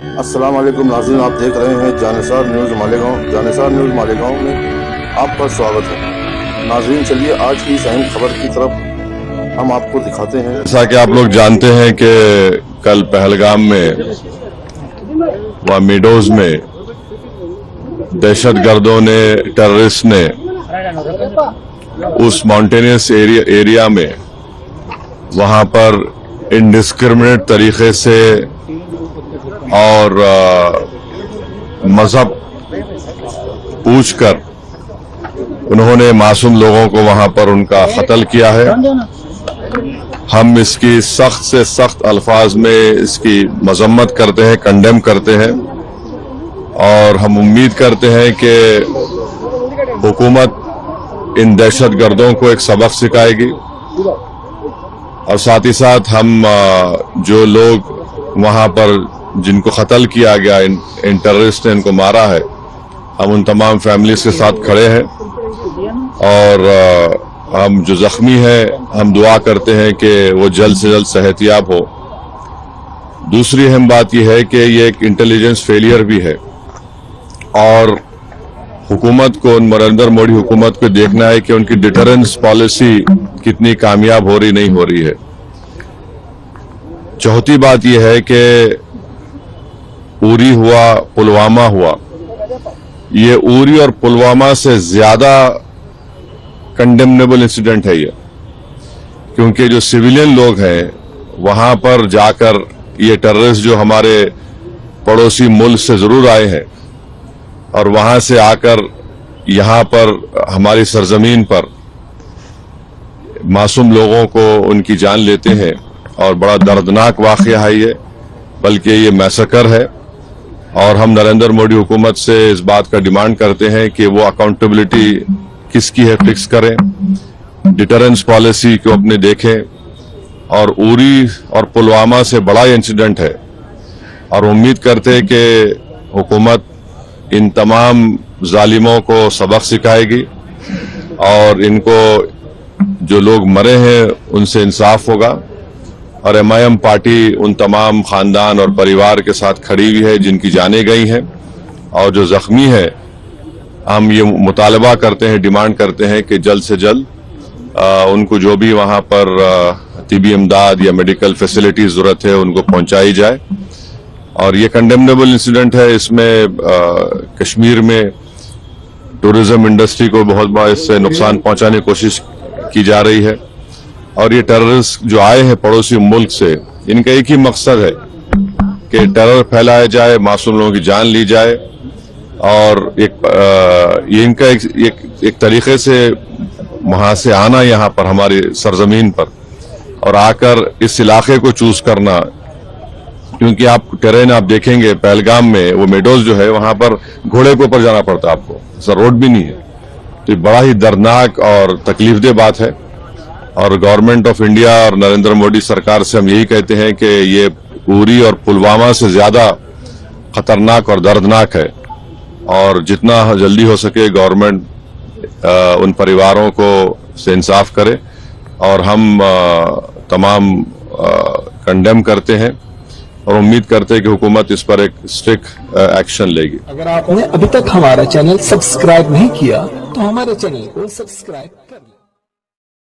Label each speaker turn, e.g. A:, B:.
A: अस्सलाम वालेकुम नाज़रीन, आप देख रहे हैं जानिसार न्यूज़ मालेगांव। जानिसार न्यूज़ मालेगांव में आपका स्वागत है। नाज़रीन, चलिए आज की इस अहम खबर की तरफ हम आपको दिखाते हैं।
B: जैसा कि आप लोग जानते हैं कि कल पहलगाम में व मीडोज में दहशतगर्दों ने, टेररिस्ट ने उस माउंटेनियस एरिया में वहां पर इंडिस्क्रिमिनेट तरीके से और मजहब पूछकर उन्होंने मासूम लोगों को वहां पर उनका कत्ल किया है। हम इसकी सख्त से सख्त अल्फाज में इसकी मजम्मत करते हैं, कंडेम करते हैं और हम उम्मीद करते हैं कि हुकूमत इन दहशतगर्दों को एक सबक सिखाएगी और साथ ही साथ हम जो लोग वहां पर जिनको कत्ल किया गया, इन टेररिस्ट ने इनको मारा है, हम उन तमाम फैमिलीज के साथ खड़े हैं और हम जो जख्मी हैं हम दुआ करते हैं कि वो जल्द से जल्द सेहतयाब हो। दूसरी अहम बात यह है कि ये एक इंटेलिजेंस फेलियर भी है और हुकूमत को, नरेंद्र मोदी हुकूमत को देखना है कि उनकी डिटरेंस पॉलिसी कितनी कामयाब हो रही नहीं हो रही है। चौथी बात यह है कि उरी हुआ, पुलवामा हुआ, ये उरी और पुलवामा से ज्यादा कंडेमनेबल इंसिडेंट है ये, क्योंकि जो सिविलियन लोग हैं वहां पर जाकर ये टेररिस्ट जो हमारे पड़ोसी मुल्क से जरूर आए हैं और वहां से आकर यहां पर हमारी सरजमीन पर मासूम लोगों को उनकी जान लेते हैं और बड़ा दर्दनाक वाकया है ये, बल्कि ये मैसेकर है। और हम नरेंद्र मोदी हुकूमत से इस बात का डिमांड करते हैं कि वो अकाउंटेबिलिटी किसकी है फिक्स करें, डिटरेंस पॉलिसी को अपने देखें और उरी और पुलवामा से बड़ा इंसिडेंट है और उम्मीद करते हैं कि हुकूमत इन तमाम जालिमों को सबक सिखाएगी और इनको जो लोग मरे हैं उनसे इंसाफ होगा। और MIM पार्टी उन तमाम खानदान और परिवार के साथ खड़ी हुई है जिनकी जानें गई हैं और जो जख्मी है, हम ये मुतालबा करते हैं, डिमांड करते हैं कि जल्द से जल्द उनको जो भी वहां पर तिबी इमदाद या मेडिकल फैसिलिटीज जरूरत है उनको पहुंचाई जाए। और ये कंडेमनेबल इंसिडेंट है। इसमें कश्मीर में टूरिज्म इंडस्ट्री को बहुत बड़ा इससे नुकसान पहुंचाने की कोशिश की जा रही है और ये टेररिस्ट जो आए हैं पड़ोसी मुल्क से, इनका एक ही मकसद है कि टेरर फैलाया जाए, मासूम लोगों की जान ली जाए और ये इनका एक तरीके से वहां से आना यहाँ पर हमारी सरजमीन पर और आकर इस इलाके को चूज करना, क्योंकि आप टेरेन आप देखेंगे पहलगाम में वो मेडोज जो है वहां पर घोड़े के ऊपर जाना पड़ता है आपको, सर रोड भी नहीं है। तो ये बड़ा ही दर्दनाक और तकलीफदेह बात है और गवर्नमेंट ऑफ इंडिया और नरेंद्र मोदी सरकार से हम यही कहते हैं कि ये उरी और पुलवामा से ज्यादा खतरनाक और दर्दनाक है और जितना जल्दी हो सके गवर्नमेंट उन परिवारों को से इंसाफ करे और हम तमाम कंडेम करते हैं और उम्मीद करते हैं कि हुकूमत इस पर एक स्ट्रिक्ट एक्शन लेगी।
C: अगर आपने अभी तक हमारा चैनल सब्सक्राइब नहीं किया तो हमारे चैनल को सब्सक्राइब कर लें।